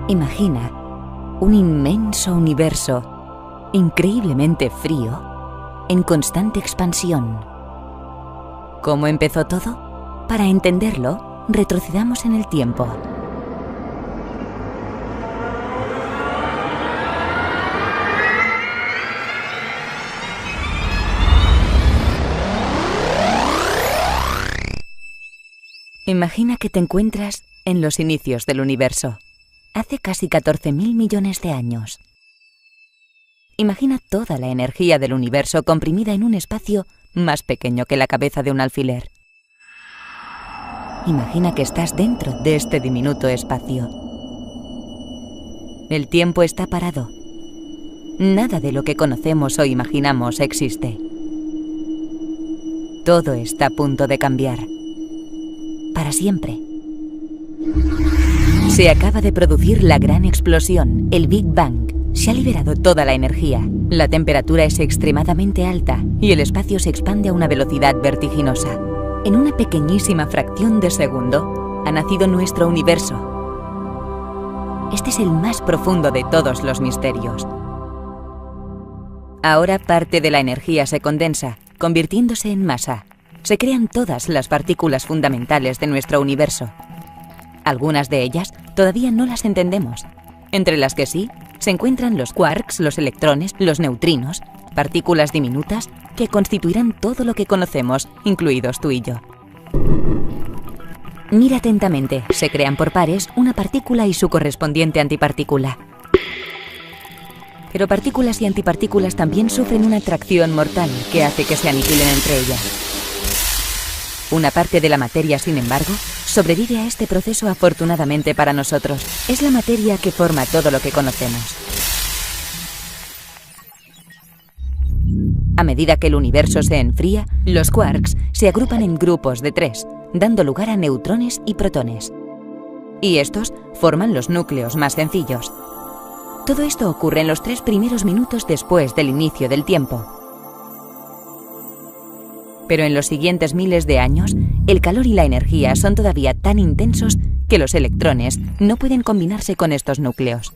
Imagina un inmenso universo, increíblemente frío, en constante expansión. ¿Cómo empezó todo? Para entenderlo, retrocedamos en el tiempo. Imagina que te encuentras en los inicios del universo, hace casi 14.000 millones de años. Imagina toda la energía del universo comprimida en un espacio más pequeño que la cabeza de un alfiler. Imagina que estás dentro de este diminuto espacio. El tiempo está parado. Nada de lo que conocemos o imaginamos existe. Todo está a punto de cambiar. Para siempre. Se acaba de producir la gran explosión, el Big Bang. Se ha liberado toda la energía. La temperatura es extremadamente alta y el espacio se expande a una velocidad vertiginosa. En una pequeñísima fracción de segundo ha nacido nuestro universo. Este es el más profundo de todos los misterios. Ahora parte de la energía se condensa, convirtiéndose en masa. Se crean todas las partículas fundamentales de nuestro universo. Algunas de ellas todavía no las entendemos. Entre las que sí, se encuentran los quarks, los electrones, los neutrinos, partículas diminutas que constituirán todo lo que conocemos, incluidos tú y yo. Mira atentamente, se crean por pares una partícula y su correspondiente antipartícula. Pero partículas y antipartículas también sufren una atracción mortal que hace que se aniquilen entre ellas. Una parte de la materia, sin embargo, sobrevive a este proceso afortunadamente para nosotros. Es la materia que forma todo lo que conocemos. A medida que el universo se enfría, los quarks se agrupan en grupos de 3, dando lugar a neutrones y protones. Y estos forman los núcleos más sencillos. Todo esto ocurre en los 3 primeros minutos después del inicio del tiempo. Pero en los siguientes miles de años, el calor y la energía son todavía tan intensos que los electrones no pueden combinarse con estos núcleos.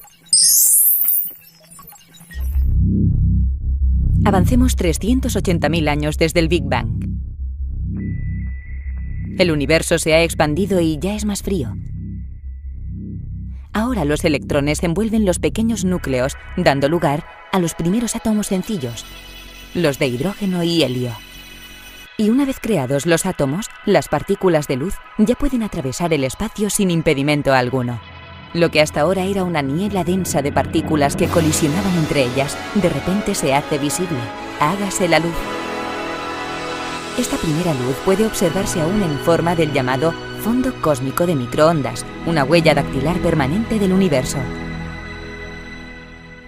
Avancemos 380.000 años desde el Big Bang. El universo se ha expandido y ya es más frío. Ahora los electrones envuelven los pequeños núcleos, dando lugar a los primeros átomos sencillos, los de hidrógeno y helio. Y una vez creados los átomos, las partículas de luz ya pueden atravesar el espacio sin impedimento alguno. Lo que hasta ahora era una niebla densa de partículas que colisionaban entre ellas, de repente se hace visible. Hágase la luz. Esta primera luz puede observarse aún en forma del llamado fondo cósmico de microondas, una huella dactilar permanente del universo.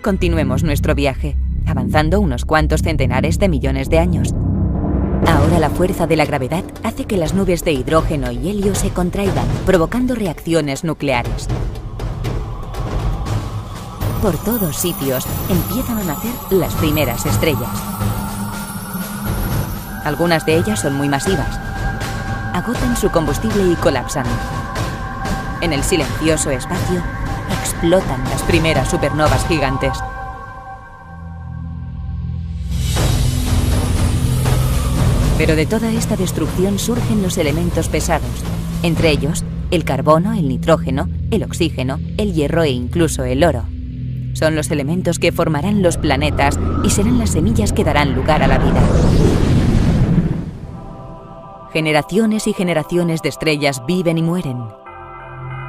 Continuemos nuestro viaje, avanzando unos cuantos centenares de millones de años. Ahora la fuerza de la gravedad hace que las nubes de hidrógeno y helio se contraigan, provocando reacciones nucleares. Por todos sitios empiezan a nacer las primeras estrellas. Algunas de ellas son muy masivas. Agotan su combustible y colapsan. En el silencioso espacio explotan las primeras supernovas gigantes. Pero de toda esta destrucción surgen los elementos pesados, entre ellos el carbono, el nitrógeno, el oxígeno, el hierro e incluso el oro. Son los elementos que formarán los planetas y serán las semillas que darán lugar a la vida. Generaciones y generaciones de estrellas viven y mueren.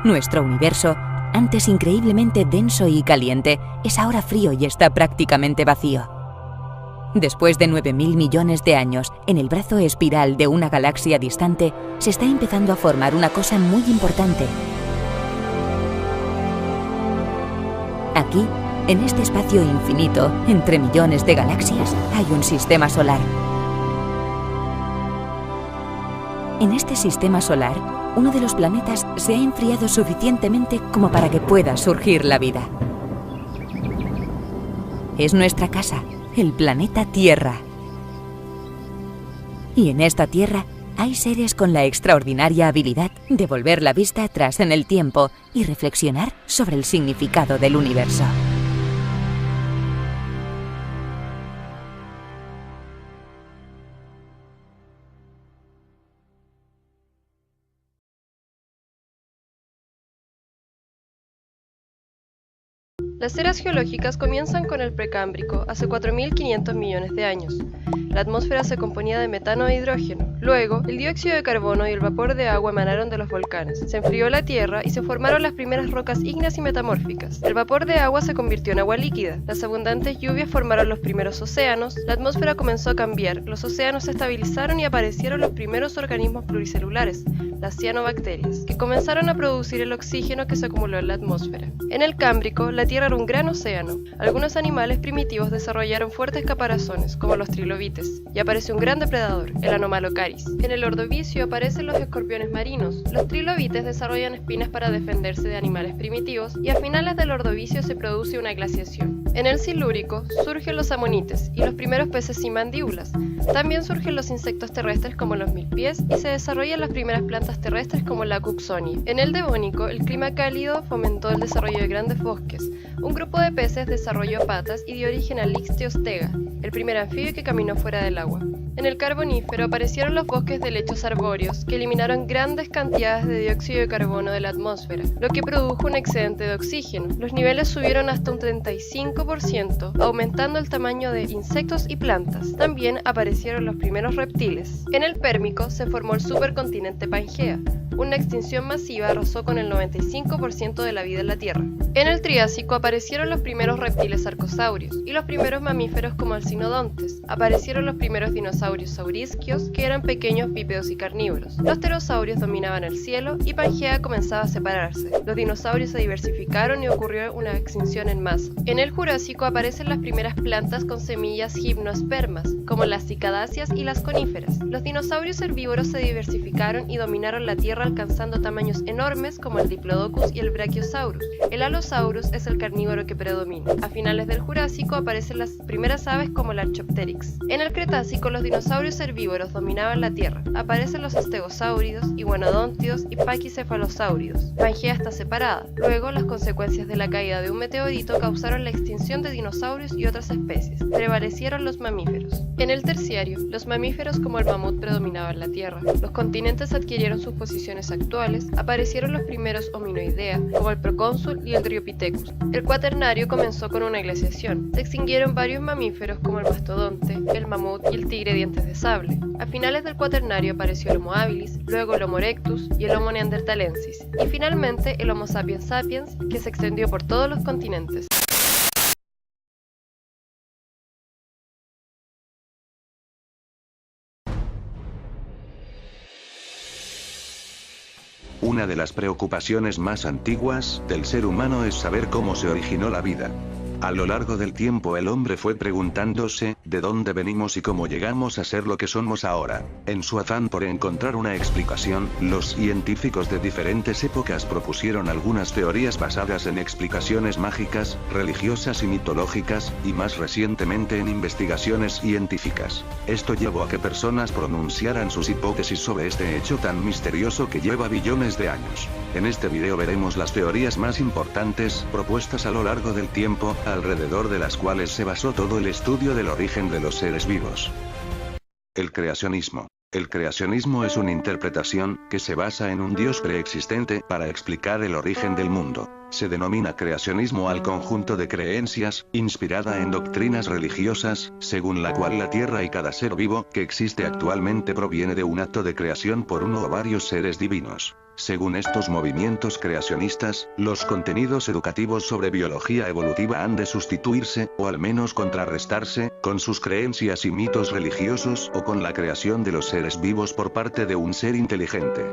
Nuestro universo, antes increíblemente denso y caliente, es ahora frío y está prácticamente vacío. Después de 9.000 millones de años, en el brazo espiral de una galaxia distante, se está empezando a formar una cosa muy importante. Aquí, en este espacio infinito, entre millones de galaxias, hay un sistema solar. En este sistema solar, uno de los planetas se ha enfriado suficientemente como para que pueda surgir la vida. Es nuestra casa, el planeta Tierra. Y en esta Tierra Hay seres con la extraordinaria habilidad de volver la vista atrás en el tiempo y reflexionar sobre el significado del universo. Las eras geológicas comienzan con el Precámbrico, hace 4.500 millones de años. La atmósfera se componía de metano e hidrógeno. Luego, el dióxido de carbono y el vapor de agua emanaron de los volcanes. Se enfrió la Tierra y se formaron las primeras rocas ígneas y metamórficas. El vapor de agua se convirtió en agua líquida. Las abundantes lluvias formaron los primeros océanos. La atmósfera comenzó a cambiar. Los océanos se estabilizaron y aparecieron los primeros organismos pluricelulares, las cianobacterias, que comenzaron a producir el oxígeno que se acumuló en la atmósfera. En el Cámbrico, la Tierra era un gran océano. Algunos animales primitivos desarrollaron fuertes caparazones, como los trilobites, y apareció un gran depredador, el Anomalocaris. En el Ordovícico aparecen los escorpiones marinos. Los trilobites desarrollan espinas para defenderse de animales primitivos, y a finales del Ordovícico se produce una glaciación. En el Silúrico surgen los amonites y los primeros peces sin mandíbulas. También surgen los insectos terrestres como los milpies y se desarrollan las primeras plantas terrestres como la Cooksonia. En el Devónico, el clima cálido fomentó el desarrollo de grandes bosques. Un grupo de peces desarrolló patas y dio origen al Ixtiostega, el primer anfibio que caminó fuera del agua. En el Carbonífero aparecieron los bosques de lechos arbóreos que eliminaron grandes cantidades de dióxido de carbono de la atmósfera, lo que produjo un excedente de oxígeno. Los niveles subieron hasta un 35%, aumentando el tamaño de insectos y plantas. También aparecieron los primeros reptiles. En el Pérmico se formó el supercontinente Pangea. Una extinción masiva arrasó con el 95% de la vida en la Tierra. En el Triásico aparecieron los primeros reptiles arcosaurios y los primeros mamíferos como el Sinodontes. Aparecieron los primeros dinosaurios saurisquios, que eran pequeños bípedos y carnívoros. Los pterosaurios dominaban el cielo y Pangea comenzaba a separarse. Los dinosaurios se diversificaron y ocurrió una extinción en masa. En el Jurásico aparecen las primeras plantas con semillas gimnospermas, como las cicadáceas y las coníferas. Los dinosaurios herbívoros se diversificaron y dominaron la Tierra alcanzando tamaños enormes como el Diplodocus y el Brachiosaurus. El Allosaurus es el carnívoro que predomina. A finales del Jurásico aparecen las primeras aves como el Archaeopteryx. En el Cretácico los dinosaurios herbívoros dominaban la Tierra. Aparecen los estegosáuridos, iguanodóntidos y paquicefalosáuridos. Pangea está separada. Luego, las consecuencias de la caída de un meteorito causaron la extinción de dinosaurios y otras especies. Prevalecieron los mamíferos. En el Terciario, los mamíferos como el mamut predominaban la Tierra. Los continentes adquirieron sus posiciones actuales. Aparecieron los primeros hominoidea, como el Procónsul y el Dryopithecus. El Cuaternario comenzó con una glaciación. Se extinguieron varios mamíferos como el mastodonte, el mamut y el tigre dientes de sable. A finales del Cuaternario apareció el Homo habilis, luego el Homo erectus y el Homo neanderthalensis, y finalmente el Homo sapiens sapiens, que se extendió por todos los continentes. Una de las preocupaciones más antiguas del ser humano es saber cómo se originó la vida. A lo largo del tiempo el hombre fue preguntándose, ¿de dónde venimos y cómo llegamos a ser lo que somos ahora? En su afán por encontrar una explicación, los científicos de diferentes épocas propusieron algunas teorías basadas en explicaciones mágicas, religiosas y mitológicas, y más recientemente en investigaciones científicas. Esto llevó a que personas pronunciaran sus hipótesis sobre este hecho tan misterioso que lleva billones de años. En este video veremos las teorías más importantes, propuestas a lo largo del tiempo, alrededor de las cuales se basó todo el estudio del origen de los seres vivos. El creacionismo. El creacionismo es una interpretación que se basa en un Dios preexistente para explicar el origen del mundo. Se denomina creacionismo al conjunto de creencias, inspirada en doctrinas religiosas, según la cual la Tierra y cada ser vivo que existe actualmente proviene de un acto de creación por uno o varios seres divinos. Según estos movimientos creacionistas, los contenidos educativos sobre biología evolutiva han de sustituirse, o al menos contrarrestarse, con sus creencias y mitos religiosos o con la creación de los seres vivos por parte de un ser inteligente.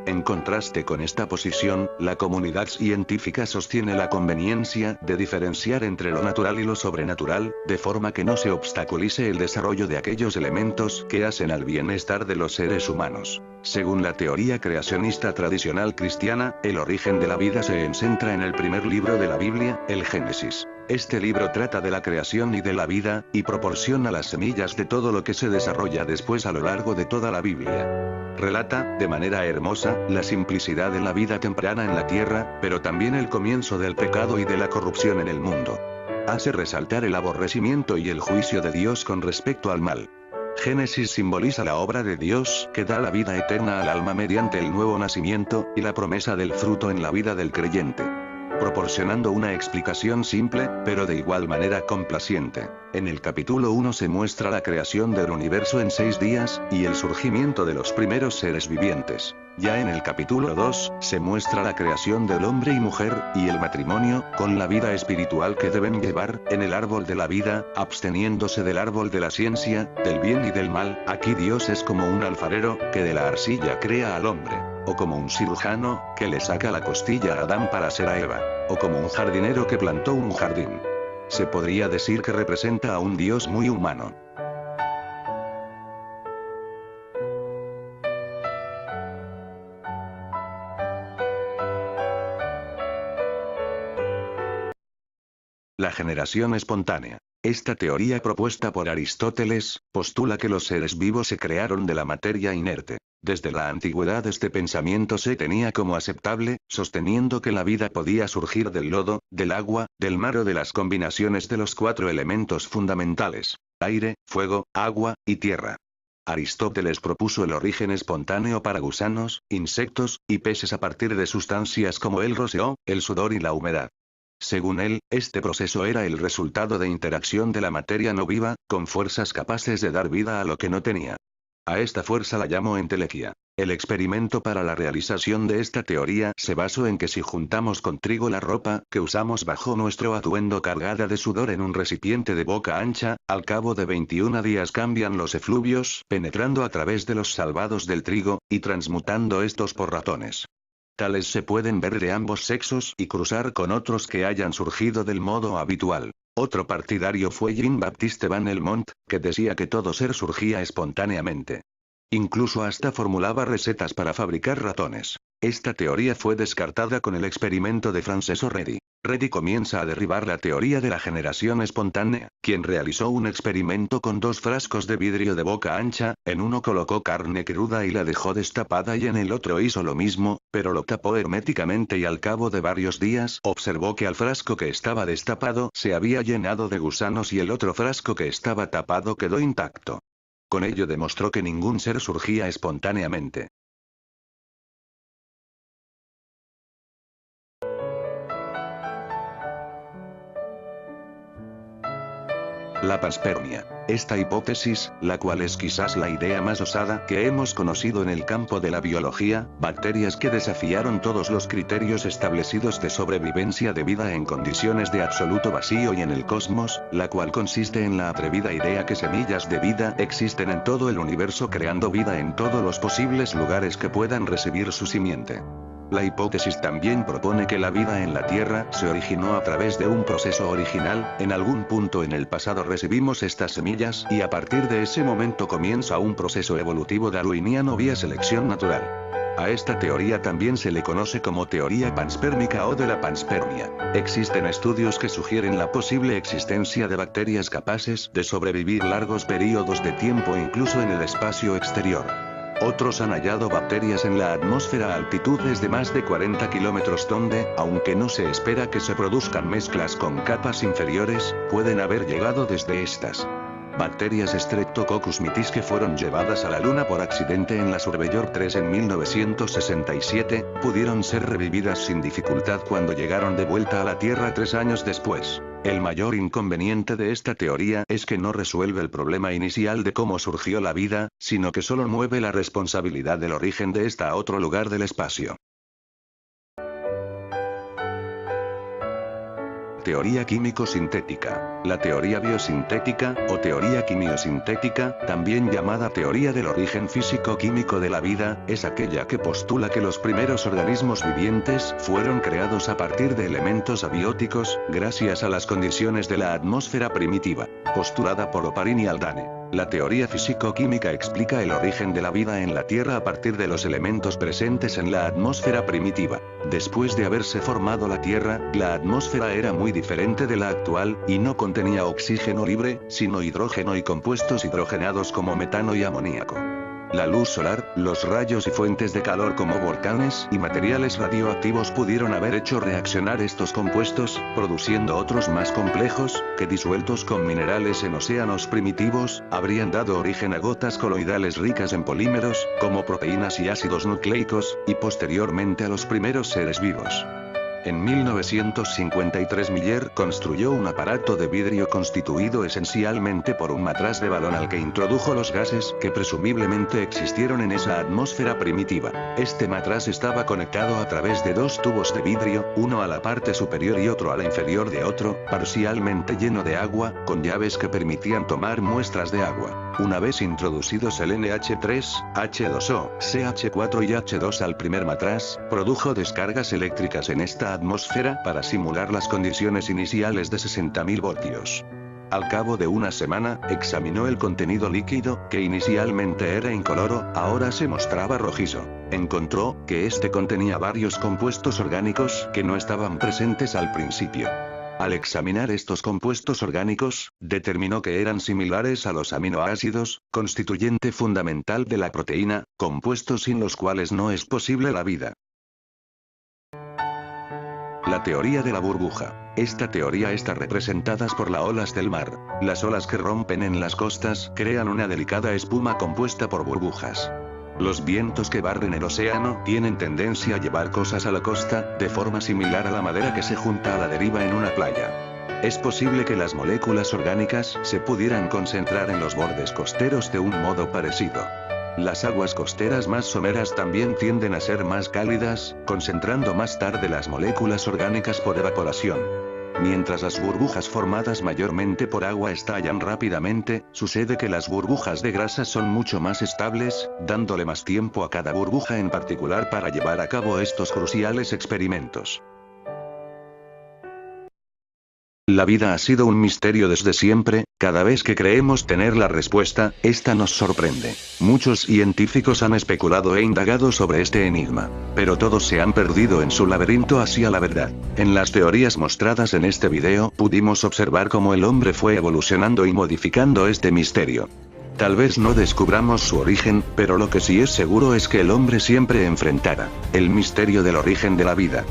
En contraste con esta posición, la comunidad científica sostiene la conveniencia de diferenciar entre lo natural y lo sobrenatural, de forma que no se obstaculice el desarrollo de aquellos elementos que hacen al bienestar de los seres humanos. Según la teoría creacionista tradicional cristiana, el origen de la vida se encuentra en el primer libro de la Biblia, el Génesis. Este libro trata de la creación y de la vida, y proporciona las semillas de todo lo que se desarrolla después a lo largo de toda la Biblia. Relata, de manera hermosa, la simplicidad de la vida temprana en la tierra, pero también el comienzo del pecado y de la corrupción en el mundo. Hace resaltar el aborrecimiento y el juicio de Dios con respecto al mal. Génesis simboliza la obra de Dios, que da la vida eterna al alma mediante el nuevo nacimiento, y la promesa del fruto en la vida del creyente. Proporcionando una explicación simple, pero de igual manera complaciente. En el capítulo 1 se muestra la creación del universo en 6 días, y el surgimiento de los primeros seres vivientes. Ya en el capítulo 2, se muestra la creación del hombre y mujer, y el matrimonio, con la vida espiritual que deben llevar, en el árbol de la vida, absteniéndose del árbol de la ciencia, del bien y del mal. Aquí Dios es como un alfarero, que de la arcilla crea al hombre. O como un cirujano, que le saca la costilla a Adán para hacer a Eva. O como un jardinero que plantó un jardín. Se podría decir que representa a un Dios muy humano. La generación espontánea. Esta teoría propuesta por Aristóteles, postula que los seres vivos se crearon de la materia inerte. Desde la antigüedad este pensamiento se tenía como aceptable, sosteniendo que la vida podía surgir del lodo, del agua, del mar o de las combinaciones de los 4 elementos fundamentales: aire, fuego, agua, y tierra. Aristóteles propuso el origen espontáneo para gusanos, insectos, y peces a partir de sustancias como el rocío, el sudor y la humedad. Según él, este proceso era el resultado de interacción de la materia no viva, con fuerzas capaces de dar vida a lo que no tenía. A esta fuerza la llamo entelequia. El experimento para la realización de esta teoría se basó en que si juntamos con trigo la ropa que usamos bajo nuestro atuendo cargada de sudor en un recipiente de boca ancha, al cabo de 21 días cambian los efluvios, penetrando a través de los salvados del trigo, y transmutando estos por ratones. Tales se pueden ver de ambos sexos y cruzar con otros que hayan surgido del modo habitual. Otro partidario fue Jean-Baptiste Van Helmont, que decía que todo ser surgía espontáneamente. Incluso hasta formulaba recetas para fabricar ratones. Esta teoría fue descartada con el experimento de Francesco Redi. Redi comienza a derribar la teoría de la generación espontánea, quien realizó un experimento con 2 frascos de vidrio de boca ancha, en uno colocó carne cruda y la dejó destapada y en el otro hizo lo mismo, pero lo tapó herméticamente y al cabo de varios días observó que al frasco que estaba destapado se había llenado de gusanos y el otro frasco que estaba tapado quedó intacto. Con ello demostró que ningún ser surgía espontáneamente. La panspermia. Esta hipótesis, la cual es quizás la idea más osada que hemos conocido en el campo de la biología, bacterias que desafiaron todos los criterios establecidos de sobrevivencia de vida en condiciones de absoluto vacío y en el cosmos, la cual consiste en la atrevida idea que semillas de vida existen en todo el universo creando vida en todos los posibles lugares que puedan recibir su simiente. La hipótesis también propone que la vida en la Tierra se originó a través de un proceso original, en algún punto en el pasado recibimos estas semillas y a partir de ese momento comienza un proceso evolutivo darwiniano vía selección natural. A esta teoría también se le conoce como teoría panspérmica o de la panspermia. Existen estudios que sugieren la posible existencia de bacterias capaces de sobrevivir largos periodos de tiempo incluso en el espacio exterior. Otros han hallado bacterias en la atmósfera a altitudes de más de 40 kilómetros donde, aunque no se espera que se produzcan mezclas con capas inferiores, pueden haber llegado desde estas. Bacterias Streptococcus mitis que fueron llevadas a la Luna por accidente en la Surveyor 3 en 1967, pudieron ser revividas sin dificultad cuando llegaron de vuelta a la Tierra 3 años después. El mayor inconveniente de esta teoría es que no resuelve el problema inicial de cómo surgió la vida, sino que solo mueve la responsabilidad del origen de esta a otro lugar del espacio. Teoría químico-sintética. La teoría biosintética, o teoría quimiosintética, también llamada teoría del origen físico-químico de la vida, es aquella que postula que los primeros organismos vivientes fueron creados a partir de elementos abióticos, gracias a las condiciones de la atmósfera primitiva. Postulada por Oparin y Haldane. La teoría físico-química explica el origen de la vida en la Tierra a partir de los elementos presentes en la atmósfera primitiva. Después de haberse formado la Tierra, la atmósfera era muy diferente de la actual, y no contenía oxígeno libre, sino hidrógeno y compuestos hidrogenados como metano y amoníaco. La luz solar, los rayos y fuentes de calor como volcanes y materiales radioactivos pudieron haber hecho reaccionar estos compuestos, produciendo otros más complejos, que disueltos con minerales en océanos primitivos, habrían dado origen a gotas coloidales ricas en polímeros, como proteínas y ácidos nucleicos, y posteriormente a los primeros seres vivos. En 1953 Miller construyó un aparato de vidrio constituido esencialmente por un matraz de balón al que introdujo los gases que presumiblemente existieron en esa atmósfera primitiva. Este matraz estaba conectado a través de dos tubos de vidrio, uno a la parte superior y otro a la inferior de otro, parcialmente lleno de agua, con llaves que permitían tomar muestras de agua. Una vez introducidos el NH3, H2O, CH4 y H2 al primer matraz, produjo descargas eléctricas en esta atmósfera para simular las condiciones iniciales de 60.000 voltios. Al cabo de una semana, examinó el contenido líquido, que inicialmente era incoloro, ahora se mostraba rojizo. Encontró que este contenía varios compuestos orgánicos que no estaban presentes al principio. Al examinar estos compuestos orgánicos, determinó que eran similares a los aminoácidos, constituyente fundamental de la proteína, compuestos sin los cuales no es posible la vida. La teoría de la burbuja. Esta teoría está representada por las olas del mar. Las olas que rompen en las costas crean una delicada espuma compuesta por burbujas. Los vientos que barren el océano tienen tendencia a llevar cosas a la costa, de forma similar a la madera que se junta a la deriva en una playa. Es posible que las moléculas orgánicas se pudieran concentrar en los bordes costeros de un modo parecido. Las aguas costeras más someras también tienden a ser más cálidas, concentrando más tarde las moléculas orgánicas por evaporación. Mientras las burbujas formadas mayormente por agua estallan rápidamente, sucede que las burbujas de grasa son mucho más estables, dándole más tiempo a cada burbuja en particular para llevar a cabo estos cruciales experimentos. La vida ha sido un misterio desde siempre, cada vez que creemos tener la respuesta, esta nos sorprende. Muchos científicos han especulado e indagado sobre este enigma, pero todos se han perdido en su laberinto hacia la verdad. En las teorías mostradas en este video, pudimos observar cómo el hombre fue evolucionando y modificando este misterio. Tal vez no descubramos su origen, pero lo que sí es seguro es que el hombre siempre enfrentará el misterio del origen de la vida.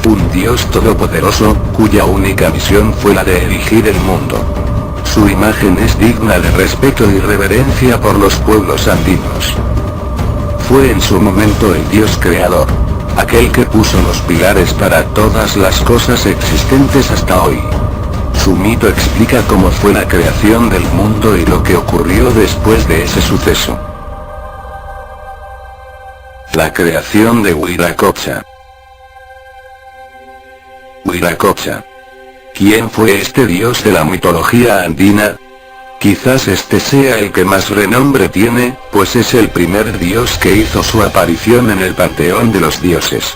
Un Dios todopoderoso, cuya única misión fue la de erigir el mundo. Su imagen es digna de respeto y reverencia por los pueblos andinos. Fue en su momento el Dios creador, aquel que puso los pilares para todas las cosas existentes hasta hoy. Su mito explica cómo fue la creación del mundo y lo que ocurrió después de ese suceso. La creación de Huiracocha. Huiracocha. ¿Quién fue este dios de la mitología andina? Quizás este sea el que más renombre tiene, pues es el primer dios que hizo su aparición en el panteón de los dioses.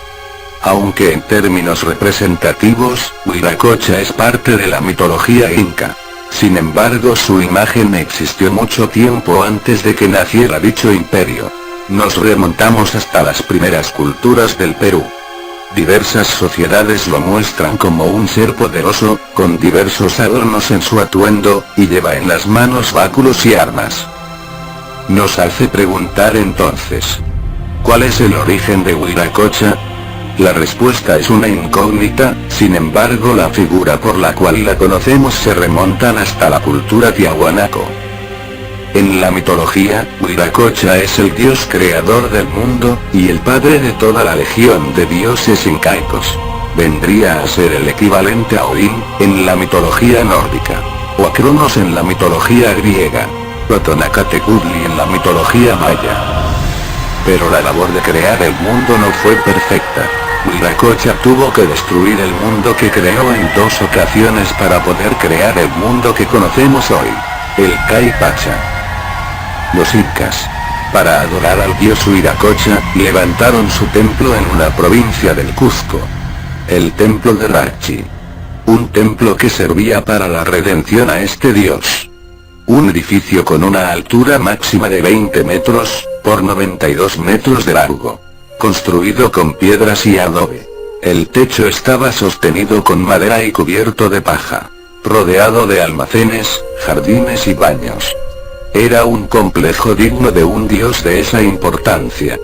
Aunque en términos representativos, Huiracocha es parte de la mitología inca. Sin embargo, su imagen existió mucho tiempo antes de que naciera dicho imperio. Nos remontamos hasta las primeras culturas del Perú. Diversas sociedades lo muestran como un ser poderoso, con diversos adornos en su atuendo, y lleva en las manos báculos y armas. Nos hace preguntar entonces, ¿cuál es el origen de Huiracocha? La respuesta es una incógnita, sin embargo la figura por la cual la conocemos se remontan hasta la cultura tiahuanaco. En la mitología, Huiracocha es el dios creador del mundo, y el padre de toda la legión de dioses incaicos. Vendría a ser el equivalente a Odín, en la mitología nórdica, o a Cronos en la mitología griega, o a Tonacatecutli en la mitología maya. Pero la labor de crear el mundo no fue perfecta. Huiracocha tuvo que destruir el mundo que creó en dos ocasiones para poder crear el mundo que conocemos hoy, el Caipacha. Los incas, para adorar al dios Huiracocha, levantaron su templo en una provincia del Cuzco. El templo de Rachi. Un templo que servía para la redención a este dios. Un edificio con una altura máxima de 20 metros, por 92 metros de largo. Construido con piedras y adobe. El techo estaba sostenido con madera y cubierto de paja. Rodeado de almacenes, jardines y baños. Era un complejo digno de un dios de esa importancia.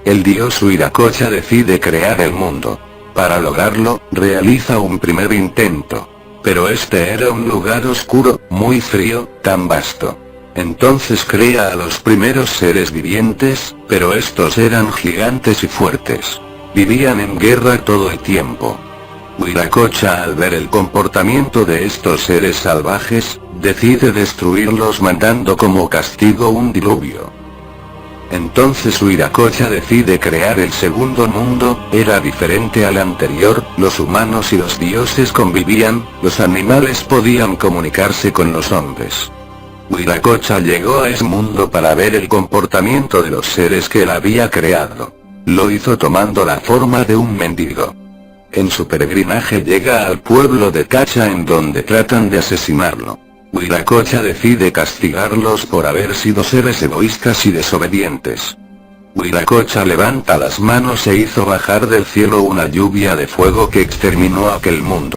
El dios Huiracocha decide crear el mundo. Para lograrlo, realiza un primer intento. Pero este era un lugar oscuro, muy frío, tan vasto. Entonces crea a los primeros seres vivientes, pero estos eran gigantes y fuertes. Vivían en guerra todo el tiempo. Huiracocha, al ver el comportamiento de estos seres salvajes, decide destruirlos mandando como castigo un diluvio. Entonces Huiracocha decide crear el segundo mundo. Era diferente al anterior, los humanos y los dioses convivían, los animales podían comunicarse con los hombres. Huiracocha llegó a ese mundo para ver el comportamiento de los seres que él había creado. Lo hizo tomando la forma de un mendigo. En su peregrinaje llega al pueblo de Cacha en donde tratan de asesinarlo. Huiracocha decide castigarlos por haber sido seres egoístas y desobedientes. Huiracocha levanta las manos e hizo bajar del cielo una lluvia de fuego que exterminó aquel mundo.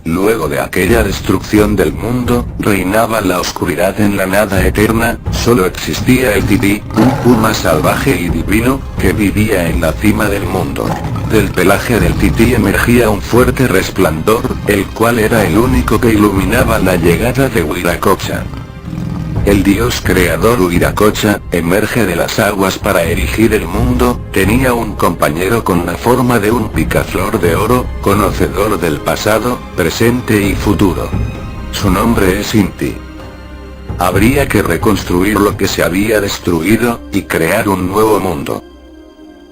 Luego de aquella destrucción del mundo, reinaba la oscuridad en la nada eterna, solo existía el tití, un puma salvaje y divino, que vivía en la cima del mundo. Del pelaje del tití emergía un fuerte resplandor, el cual era el único que iluminaba la llegada de Huiracocha. El dios creador Huiracocha, emerge de las aguas para erigir el mundo. Tenía un compañero con la forma de un picaflor de oro, conocedor del pasado, presente y futuro. Su nombre es Inti. Habría que reconstruir lo que se había destruido, y crear un nuevo mundo.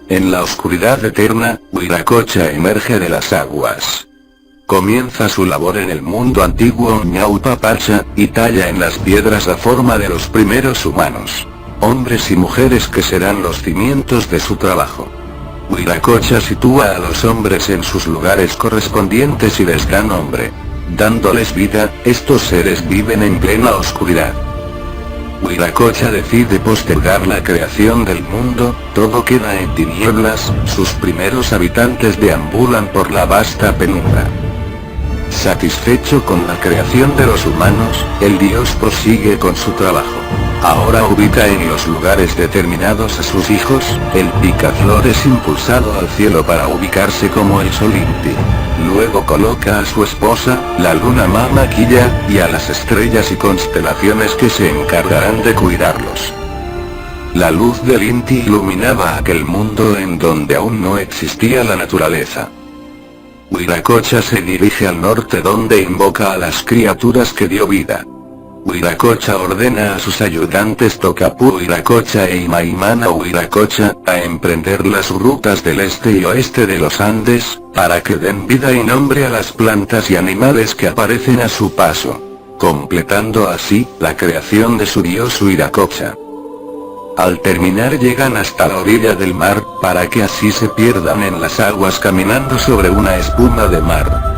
En la oscuridad eterna, Huiracocha emerge de las aguas. Comienza su labor en el mundo antiguo Ñaupa Pacha, y talla en las piedras la forma de los primeros humanos. Hombres y mujeres que serán los cimientos de su trabajo. Huiracocha sitúa a los hombres en sus lugares correspondientes y les da nombre. Dándoles vida, estos seres viven en plena oscuridad. Huiracocha decide postergar la creación del mundo, todo queda en tinieblas, sus primeros habitantes deambulan por la vasta penumbra. Satisfecho con la creación de los humanos, el dios prosigue con su trabajo. Ahora ubica en los lugares determinados a sus hijos. El picaflor es impulsado al cielo para ubicarse como el sol Inti. Luego coloca a su esposa, la luna Mama Quilla, y a las estrellas y constelaciones que se encargarán de cuidarlos. La luz del Inti iluminaba aquel mundo en donde aún no existía la naturaleza. Huiracocha se dirige al norte donde invoca a las criaturas que dio vida. Huiracocha ordena a sus ayudantes Tocapu Huiracocha e Imaimana Huiracocha, a emprender las rutas del este y oeste de los Andes, para que den vida y nombre a las plantas y animales que aparecen a su paso, completando así la creación de su dios Huiracocha. Al terminar llegan hasta la orilla del mar, para que así se pierdan en las aguas caminando sobre una espuma de mar.